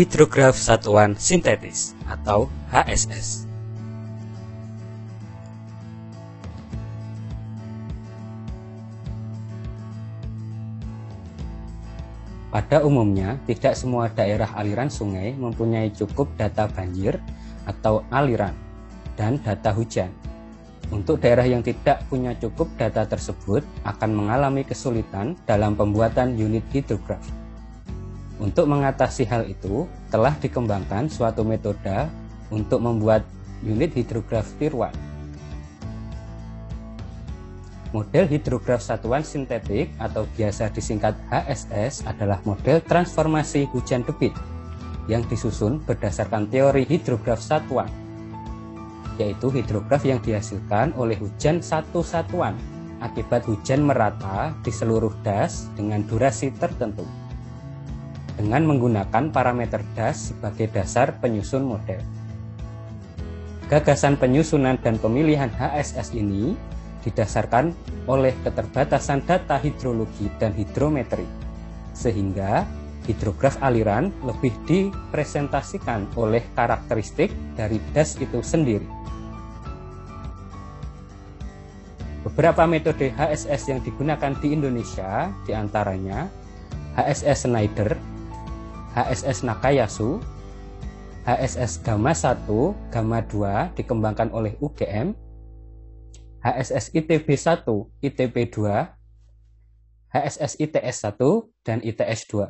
hidrograf satuan sintetis atau HSS. Pada umumnya, tidak semua daerah aliran sungai mempunyai cukup data banjir atau aliran dan data hujan. Untuk daerah yang tidak punya cukup data tersebut akan mengalami kesulitan dalam pembuatan unit hidrograf. Untuk mengatasi hal itu, telah dikembangkan suatu metode untuk membuat unit hidrograf Tier 1. Model hidrograf satuan sintetik atau biasa disingkat HSS adalah model transformasi hujan debit yang disusun berdasarkan teori hidrograf satuan, yaitu hidrograf yang dihasilkan oleh hujan satu satuan akibat hujan merata di seluruh das dengan durasi tertentu, dengan menggunakan parameter das sebagai dasar penyusun model. Gagasan penyusunan dan pemilihan HSS ini didasarkan oleh keterbatasan data hidrologi dan hidrometri, sehingga hidrograf aliran lebih dipresentasikan oleh karakteristik dari das itu sendiri. Beberapa metode HSS yang digunakan di Indonesia diantaranya HSS Schneider, HSS Nakayasu, HSS Gamma 1, Gamma 2 dikembangkan oleh UGM, HSS ITB 1, ITB 2, HSS ITS 1, dan ITS 2.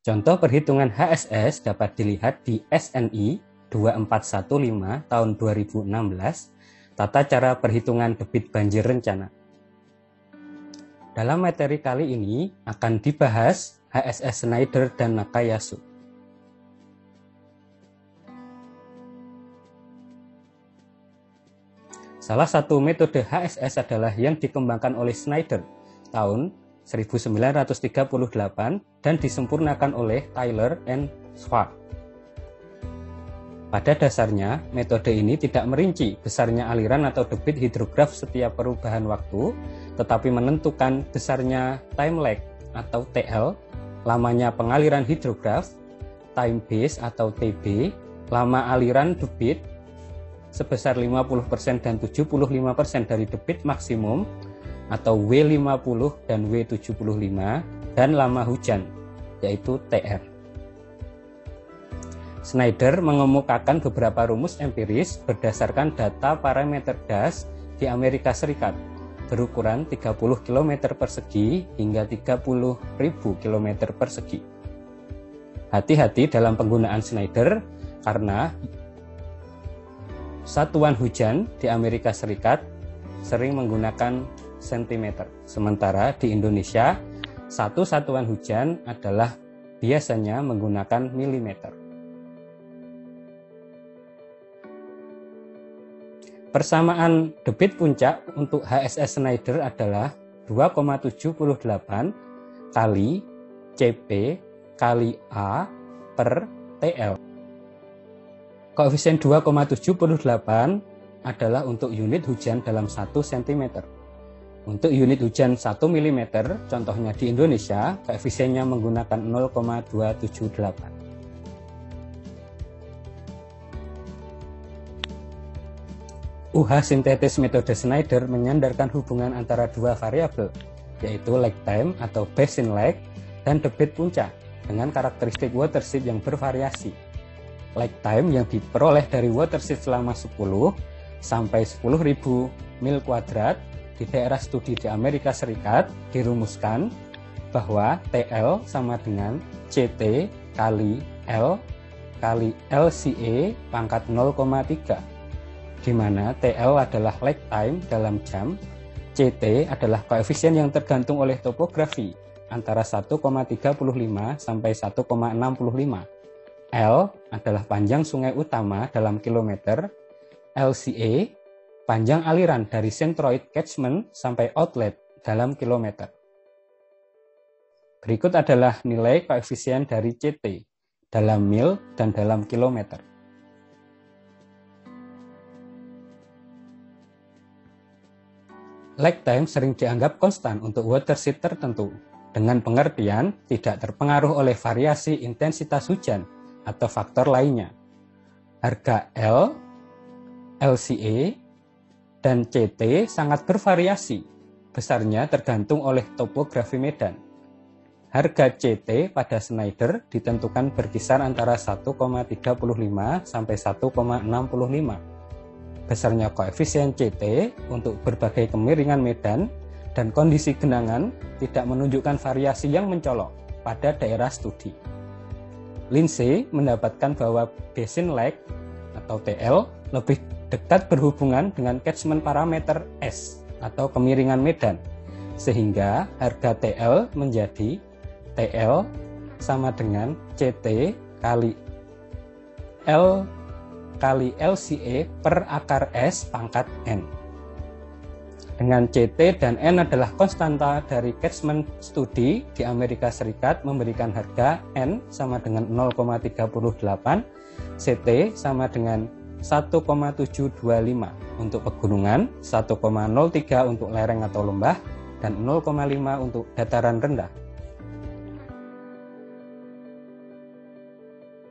Contoh perhitungan HSS dapat dilihat di SNI 2415 tahun 2016, Tata Cara Perhitungan Debit Banjir Rencana. Dalam materi kali ini akan dibahas HSS Schneider dan Nakayasu. Salah satu metode HSS adalah yang dikembangkan oleh Schneider tahun 1938 dan disempurnakan oleh Taylor and Schwartz. Pada dasarnya, metode ini tidak merinci besarnya aliran atau debit hidrograf setiap perubahan waktu, tetapi menentukan besarnya time lag atau TL, lamanya pengaliran hidrograf, time base atau TB, lama aliran debit, sebesar 50% dan 75% dari debit maksimum atau W50 dan W75, dan lama hujan, yaitu TR. Schneider mengemukakan beberapa rumus empiris berdasarkan data parameter das di Amerika Serikat berukuran 30 km persegi hingga 30.000 km persegi. Hati-hati dalam penggunaan Schneider karena satuan hujan di Amerika Serikat sering menggunakan sentimeter, sementara di Indonesia satu satuan hujan adalah biasanya menggunakan milimeter. Persamaan debit puncak untuk HSS Schneider adalah 2,78 kali CP kali A per TL. Koefisien 2,78 adalah untuk unit hujan dalam 1 cm. Untuk unit hujan 1 mm, contohnya di Indonesia, koefisiennya menggunakan 0,278. UH sintetis metode Schneider menyandarkan hubungan antara dua variabel, yaitu lag time atau basin lag dan debit puncak dengan karakteristik watershed yang bervariasi. Lag time yang diperoleh dari watershed selama 10 sampai 10.000 mil kuadrat di daerah studi di Amerika Serikat dirumuskan bahwa TL sama dengan CT kali L kali LCE pangkat 0,3, di mana TL adalah lag time dalam jam, CT adalah koefisien yang tergantung oleh topografi antara 1,35 sampai 1,65. L adalah panjang sungai utama dalam kilometer, LCA panjang aliran dari centroid catchment sampai outlet dalam kilometer. Berikut adalah nilai koefisien dari CT dalam mil dan dalam kilometer. Lag time sering dianggap konstan untuk watershed tertentu, dengan pengertian tidak terpengaruh oleh variasi intensitas hujan atau faktor lainnya. Harga L, LCA, dan CT sangat bervariasi, besarnya tergantung oleh topografi medan. Harga CT pada Schneider ditentukan berkisar antara 1,35 sampai 1,65. Besarnya koefisien CT untuk berbagai kemiringan medan dan kondisi genangan tidak menunjukkan variasi yang mencolok pada daerah studi. Lindsay mendapatkan bahwa basin lag atau TL lebih dekat berhubungan dengan catchment parameter S atau kemiringan medan, sehingga harga TL menjadi TL sama dengan CT kali L kali LCA per akar S pangkat N. Dengan CT dan N adalah konstanta dari catchment studi di Amerika Serikat memberikan harga N sama dengan 0,38, CT sama dengan 1,725 untuk pegunungan, 1,03 untuk lereng atau lembah, dan 0,5 untuk dataran rendah.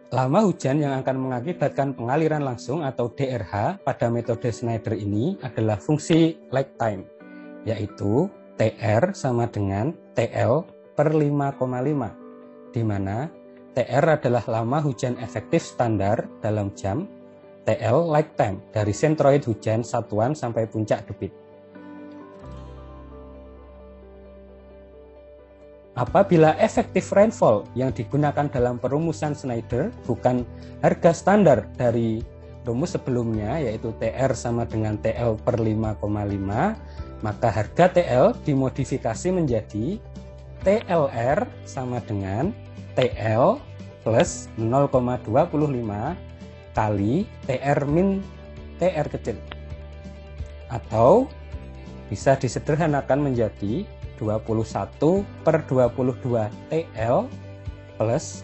Lama hujan yang akan mengakibatkan pengaliran langsung atau DRH pada metode Schneider ini adalah fungsi lag time, yaitu TR sama dengan TL per 5,5, di mana TR adalah lama hujan efektif standar dalam jam, TL lag time dari sentroid hujan satuan sampai puncak debit. Apabila efektif rainfall yang digunakan dalam perumusan Schneider bukan harga standar dari rumus sebelumnya, yaitu TR sama dengan TL per 5,5, maka harga TL dimodifikasi menjadi TLR sama dengan TL plus 0,25 kali TR min TR kecil, atau bisa disederhanakan menjadi 21 per 22 TL plus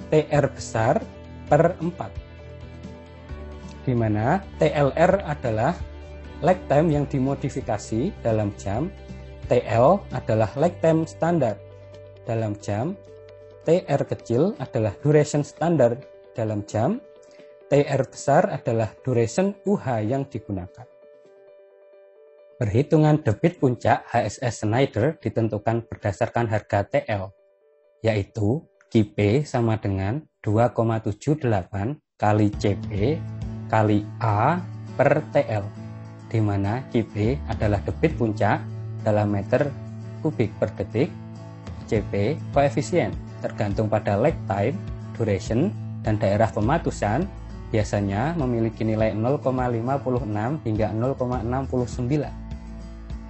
TR besar per 4, di mana TLR adalah lag time yang dimodifikasi dalam jam, TL adalah lag time standar dalam jam, TR kecil adalah duration standar dalam jam, TR besar adalah duration UH yang digunakan. Perhitungan debit puncak HSS Schneider ditentukan berdasarkan harga TL, yaitu QP sama dengan 2,78 kali CP kali A per TL, di mana QP adalah debit puncak dalam meter kubik per detik, CP koefisien tergantung pada lag time, duration, dan daerah pematusan, biasanya memiliki nilai 0,56 hingga 0,69.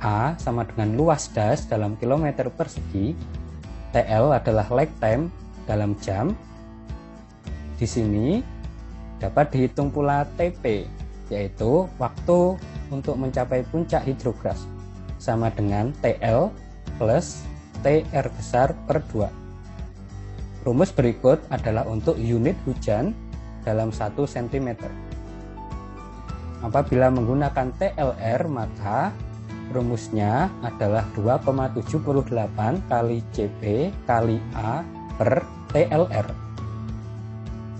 A sama dengan luas das dalam kilometer persegi, TL adalah lag time dalam jam. Di sini dapat dihitung pula TP, yaitu waktu untuk mencapai puncak hidrograf, sama dengan TL plus TR besar per 2. Rumus berikut adalah untuk unit hujan dalam 1 cm. Apabila menggunakan TLR, maka rumusnya adalah 2,78 kali CP kali A per TLR.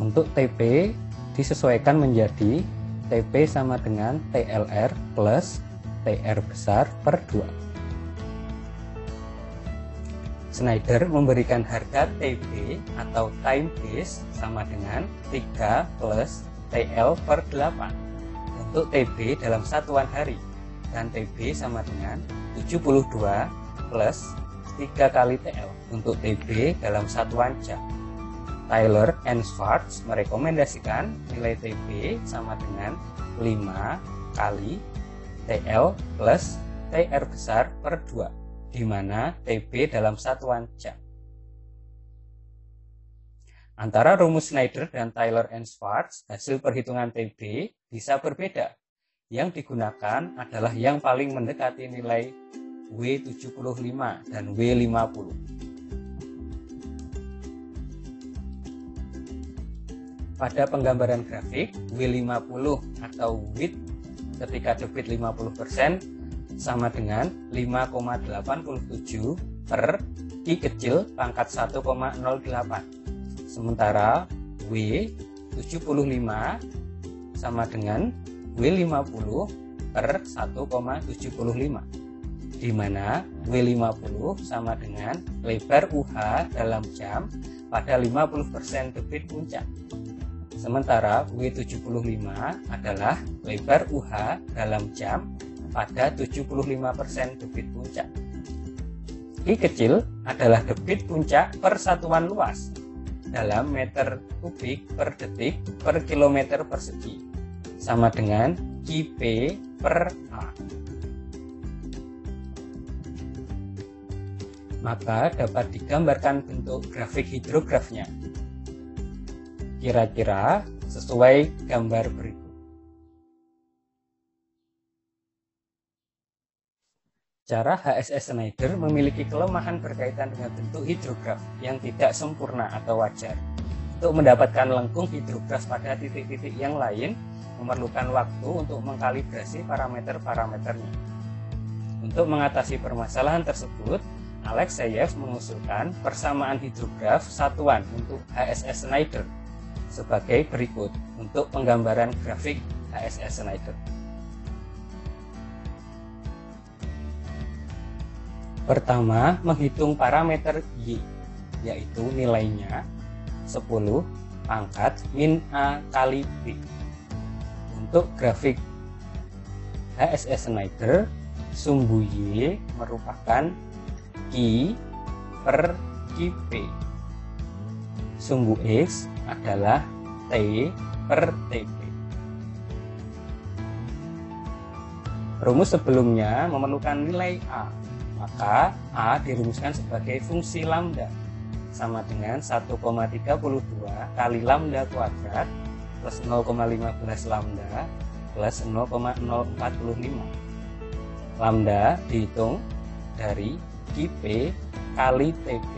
Untuk TP disesuaikan menjadi TP sama dengan TLR plus TR besar per 2. Schneider memberikan harga TP atau time base sama dengan 3 plus TL per 8 untuk TP dalam satuan hari, dan TB sama dengan 72 plus 3 kali TL untuk TB dalam satuan jam. Taylor and Schwartz merekomendasikan nilai TB sama dengan 5 kali TL plus TR besar per 2, di mana TB dalam satuan jam. Antara rumus Schneider dan Taylor and Schwartz, hasil perhitungan TB bisa berbeda. Yang digunakan adalah yang paling mendekati nilai W75 dan W50. Pada penggambaran grafik, W50 atau width ketika debit 50% sama dengan 5,87 per I kecil pangkat 1,08. Sementara W 75 sama dengan W50 per 1,75, di mana W50 sama dengan lebar UH dalam jam pada 50% debit puncak. Sementara W75 adalah lebar UH dalam jam pada 75% debit puncak. I kecil adalah debit puncak per satuan luas dalam meter kubik per detik per kilometer persegi, sama dengan Kp per A. Maka dapat digambarkan bentuk grafik hidrografnya. Kira-kira sesuai gambar berikut. Cara HSS Schneider memiliki kelemahan berkaitan dengan bentuk hidrograf yang tidak sempurna atau wajar. Untuk mendapatkan lengkung hidrograf pada titik-titik yang lain, memerlukan waktu untuk mengkalibrasi parameter-parameternya. Untuk mengatasi permasalahan tersebut, Alexeyev mengusulkan persamaan hidrograf satuan untuk HSS Schneider sebagai berikut untuk penggambaran grafik HSS Schneider. Pertama, menghitung parameter Y, yaitu nilainya 10 pangkat min A kali B. Untuk grafik HSS Schneider, sumbu Y merupakan Q per Qp. Sumbu X adalah T per Tp. Rumus sebelumnya memerlukan nilai A, maka A dirumuskan sebagai fungsi lambda sama dengan 1,32 kali lambda kuadrat plus 0,15 lambda plus 0,045. Lambda dihitung dari Qp kali Tp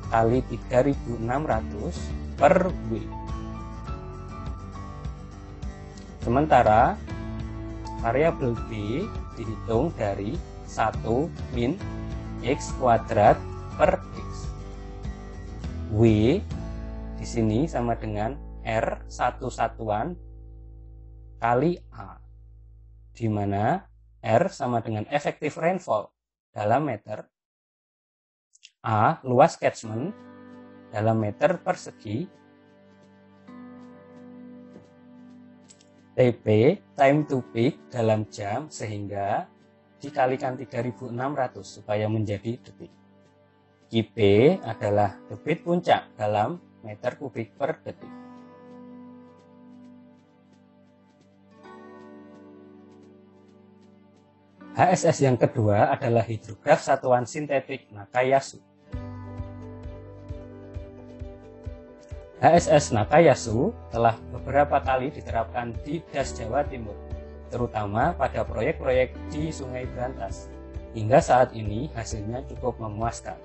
kali 3600 per W. Sementara variabel B dihitung dari 1 min X kuadrat per X. W di sini sama dengan R satu satuan kali A, di mana R sama dengan efektif rainfall dalam meter, A luas catchment dalam meter persegi, TP time to peak dalam jam, sehingga dikalikan 3600 supaya menjadi detik. Qp adalah debit puncak dalam meter kubik per detik. HSS yang kedua adalah hidrograf satuan sintetik Nakayasu. HSS Nakayasu telah beberapa kali diterapkan di Das Jawa Timur, terutama pada proyek-proyek di Sungai Brantas. Hingga saat ini hasilnya cukup memuaskan.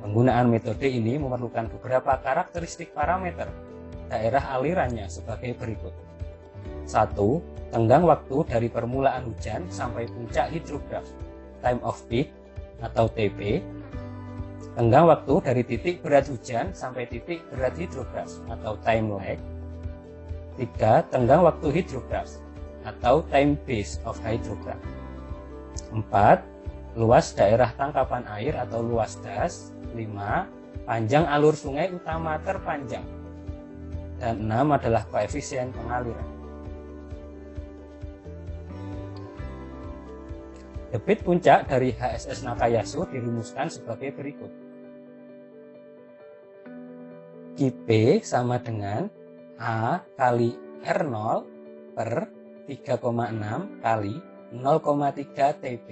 Penggunaan metode ini memerlukan beberapa karakteristik parameter daerah alirannya sebagai berikut. 1. Tenggang waktu dari permulaan hujan sampai puncak hidrograf, time of peak atau TP. Tenggang waktu dari titik berat hujan sampai titik berat hidrograf atau time lag. 3. Tenggang waktu hidrograf atau time base of hydrograph. 4. Luas daerah tangkapan air atau luas das. 5. Panjang alur sungai utama terpanjang. Dan 6 adalah koefisien pengaliran. Debit puncak dari HSS Nakayasu dirumuskan sebagai berikut. Qp sama dengan A kali R0 per 3,6 kali 0,3 Tp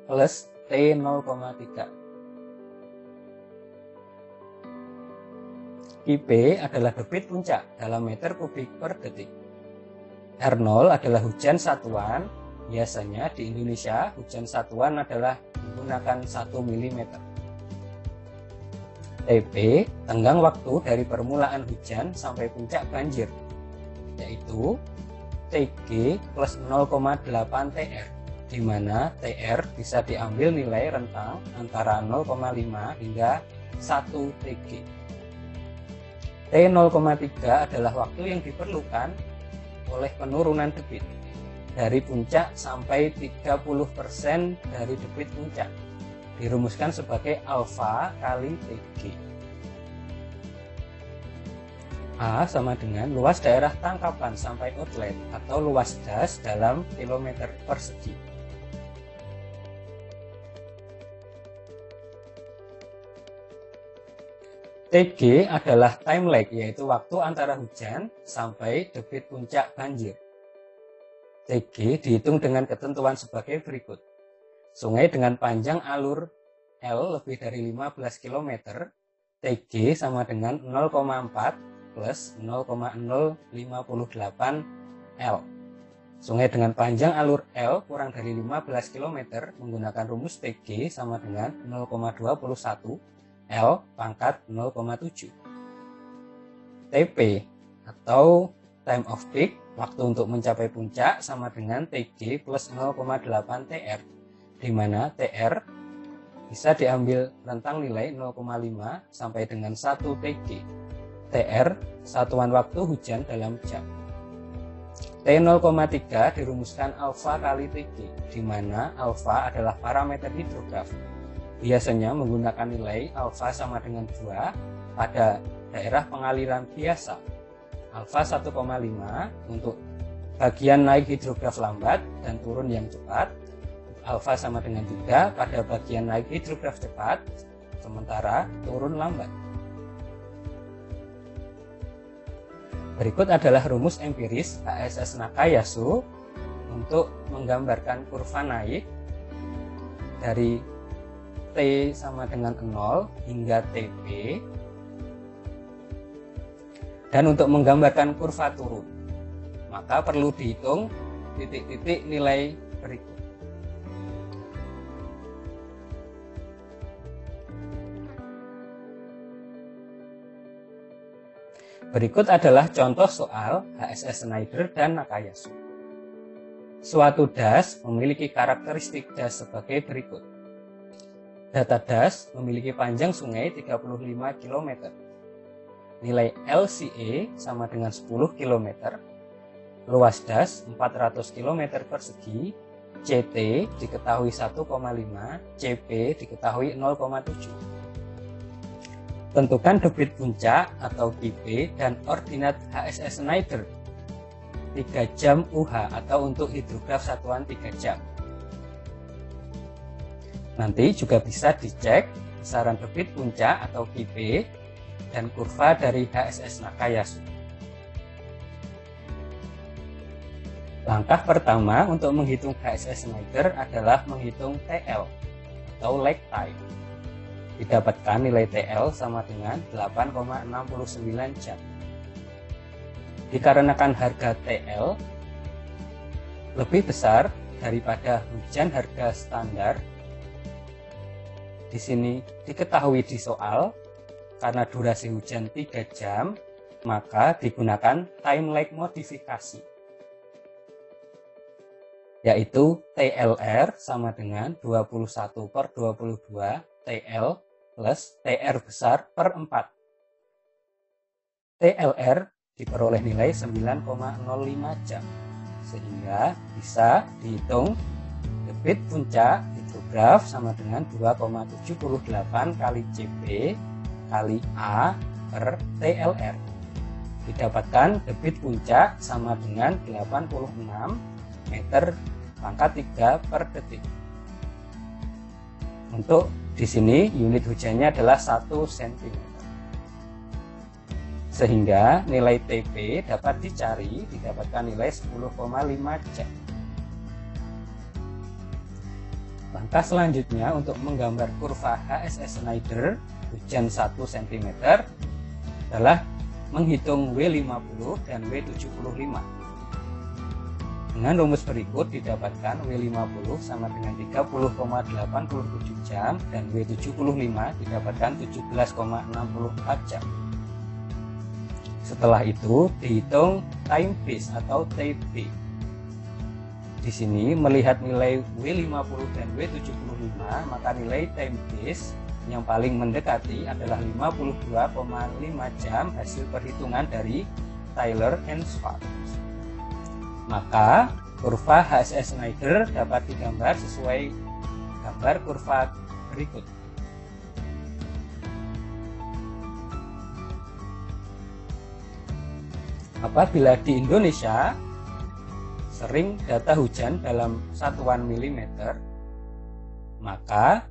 plus T 0,3. Qp adalah debit puncak dalam meter kubik per detik. R0 adalah hujan satuan. Biasanya di Indonesia hujan satuan adalah menggunakan 1 mm. Tp tenggang waktu dari permulaan hujan sampai puncak banjir, yaitu Tg plus 0,8 Tr di mana TR bisa diambil nilai rentang antara 0,5 hingga 1 TG. T0,3 adalah waktu yang diperlukan oleh penurunan debit dari puncak sampai 30% dari debit puncak, dirumuskan sebagai alfa kali TG. A sama dengan luas daerah tangkapan sampai outlet atau luas das dalam kilometer persegi. TG adalah time lag, yaitu waktu antara hujan sampai debit puncak banjir. TG dihitung dengan ketentuan sebagai berikut. Sungai dengan panjang alur L lebih dari 15 km, TG sama dengan 0,4 plus 0,058 L. Sungai dengan panjang alur L kurang dari 15 km menggunakan rumus TG sama dengan 0,21 L pangkat 0,7. TP atau time of peak, waktu untuk mencapai puncak, sama dengan TG plus 0,8 TR, di mana TR bisa diambil rentang nilai 0,5 sampai dengan 1 TG. TR satuan waktu hujan dalam jam. T0,3 dirumuskan alfa kali TG, di mana alfa adalah parameter hidrograf. Biasanya menggunakan nilai alfa sama dengan 2 pada daerah pengaliran biasa. Alfa 1,5 untuk bagian naik hidrograf lambat dan turun yang cepat. Alfa sama dengan 3 pada bagian naik hidrograf cepat, sementara turun lambat. Berikut adalah rumus empiris HSS Nakayasu untuk menggambarkan kurva naik dari T sama dengan 0 hingga TP, dan untuk menggambarkan kurva turun maka perlu dihitung titik-titik nilai berikut. Berikut adalah contoh soal HSS Schneider dan Nakayasu. Suatu das memiliki karakteristik das sebagai berikut. Data das memiliki panjang sungai 35 km. Nilai LCE sama dengan 10 km. Luas das 400 km persegi. CT diketahui 1,5, CP diketahui 0,7. Tentukan debit puncak atau KP dan ordinat HSS Schneider 3 jam UH atau untuk hidrograf satuan 3 jam. Nanti juga bisa dicek besaran debit puncak atau KP dan kurva dari HSS Nakayasu. Langkah pertama untuk menghitung HSS Schneider adalah menghitung TL atau lag time. Didapatkan nilai TL sama dengan 8,69 jam. Dikarenakan harga TL lebih besar daripada hujan harga standar, di sini diketahui di soal, karena durasi hujan 3 jam, maka digunakan time lag modifikasi, yaitu TLR sama dengan 21/22 TL plus TR besar per 4. TLR diperoleh nilai 9,05 jam, sehingga bisa dihitung debit puncak hidrograf sama dengan 2,78 kali CP kali A per TLR. Didapatkan debit puncak sama dengan 86 meter pangkat 3 per detik. Untuk di sini unit hujannya adalah 1 cm. Sehingga nilai TP dapat dicari, didapatkan nilai 10,5 jam. Langkah selanjutnya untuk menggambar kurva HSS Schneider hujan 1 cm adalah menghitung W50 dan W75. Dengan rumus berikut didapatkan W50 sama dengan 30,87 jam dan W75 didapatkan 17,64 jam. Setelah itu dihitung time base atau TB. Di sini melihat nilai W50 dan W75, maka nilai time base yang paling mendekati adalah 52,5 jam hasil perhitungan dari Taylor and Schwartz. Maka kurva HSS Snyder dapat digambar sesuai gambar kurva berikut. Apabila di Indonesia sering data hujan dalam satuan milimeter, maka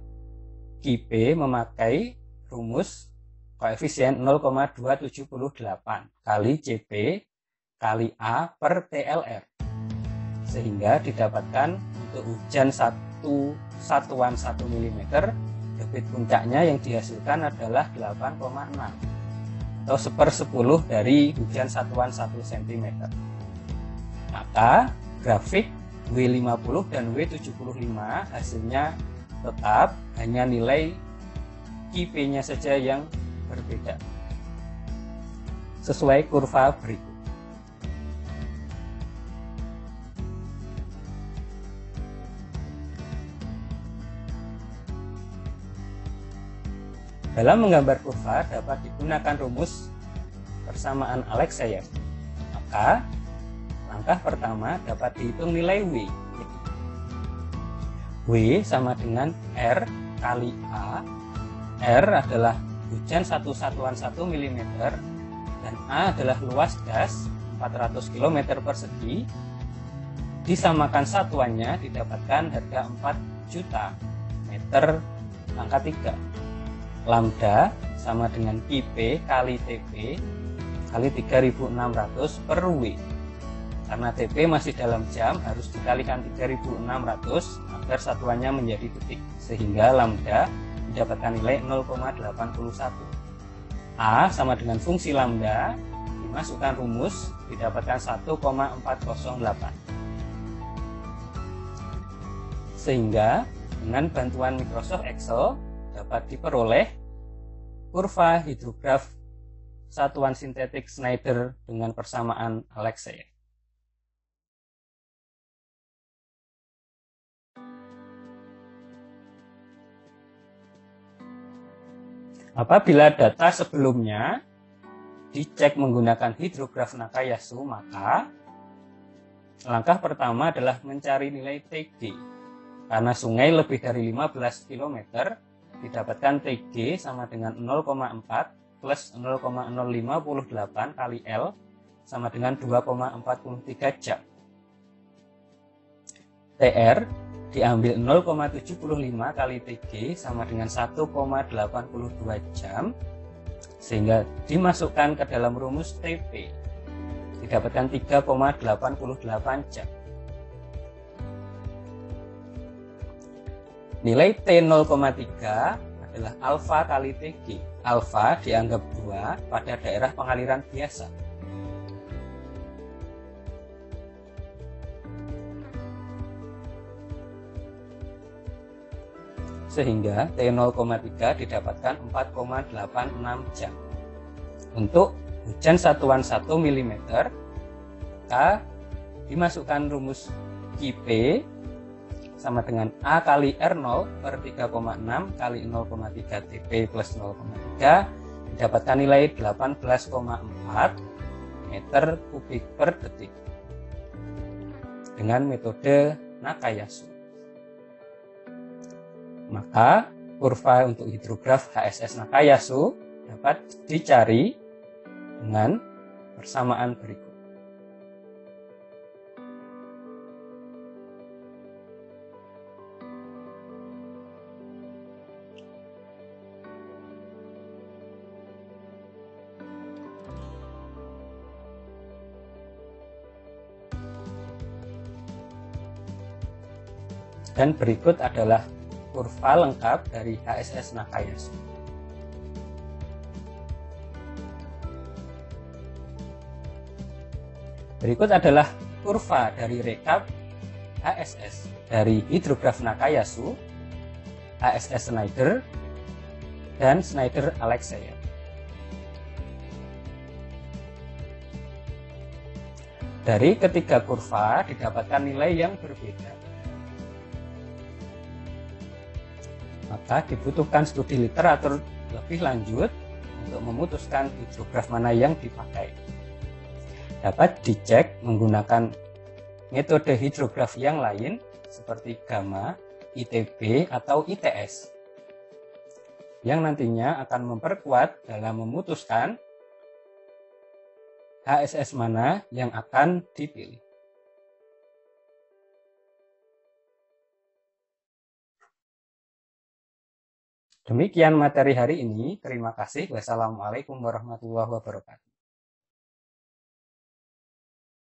KIP memakai rumus koefisien 0,278 kali CP kali A per TLR, sehingga didapatkan untuk hujan satuan 1 mm, debit puncaknya yang dihasilkan adalah 8,6 atau 1/10 dari hujan satuan 1 cm. Maka grafik W50 dan W75 hasilnya tetap, hanya nilai KIP-nya saja yang berbeda sesuai kurva berikut. Dalam menggambar kurva dapat digunakan rumus persamaan Alexeyev. Maka langkah pertama dapat dihitung nilai W. W sama dengan R kali A. R adalah hujan satuan 1 mm dan A adalah luas das 400 km persegi. Disamakan satuannya didapatkan harga 4 juta meter angka 3. Lambda sama dengan KIP kali TP kali 3600 per W. Karena TP masih dalam jam, harus dikalikan 3600 agar satuannya menjadi detik, sehingga lambda mendapatkan nilai 0,81. A sama dengan fungsi lambda, dimasukkan rumus, didapatkan 1,408. Sehingga dengan bantuan Microsoft Excel dapat diperoleh kurva hidrograf satuan sintetik Snyder dengan persamaan Alexeyev. Apabila data sebelumnya dicek menggunakan hidrograf Nakayasu, maka langkah pertama adalah mencari nilai TG. Karena sungai lebih dari 15 km, didapatkan TG sama dengan 0,4 plus 0,058 kali L sama dengan 2,43 jam. TR diambil 0,75 kali TG sama dengan 1,82 jam, sehingga dimasukkan ke dalam rumus TP, didapatkan 3,88 jam. Nilai T0,3 adalah alfa kali TG. Alfa dianggap 2 pada daerah pengaliran biasa. Sehingga T0,3 didapatkan 4,86 jam. Untuk hujan satuan 1 mm, maka dimasukkan rumus KIP sama dengan A kali R0 per 3,6 kali 0,3 TP plus 0,3, didapatkan nilai 18,4 meter kubik per detik dengan metode Nakayasu. Maka kurva untuk hidrograf HSS Nakayasu dapat dicari dengan persamaan berikut. Dan berikut adalah kurva lengkap dari HSS Nakayasu. Berikut adalah kurva dari rekap HSS dari hidrograf Nakayasu, HSS Snyder, dan Snyder Alexeyev. Dari ketiga kurva didapatkan nilai yang berbeda. Maka dibutuhkan studi literatur lebih lanjut untuk memutuskan hidrograf mana yang dipakai. Dapat dicek menggunakan metode hidrografi yang lain seperti gamma, ITB, atau ITS, yang nantinya akan memperkuat dalam memutuskan HSS mana yang akan dipilih. Demikian materi hari ini. Terima kasih. Wassalamualaikum warahmatullahi wabarakatuh.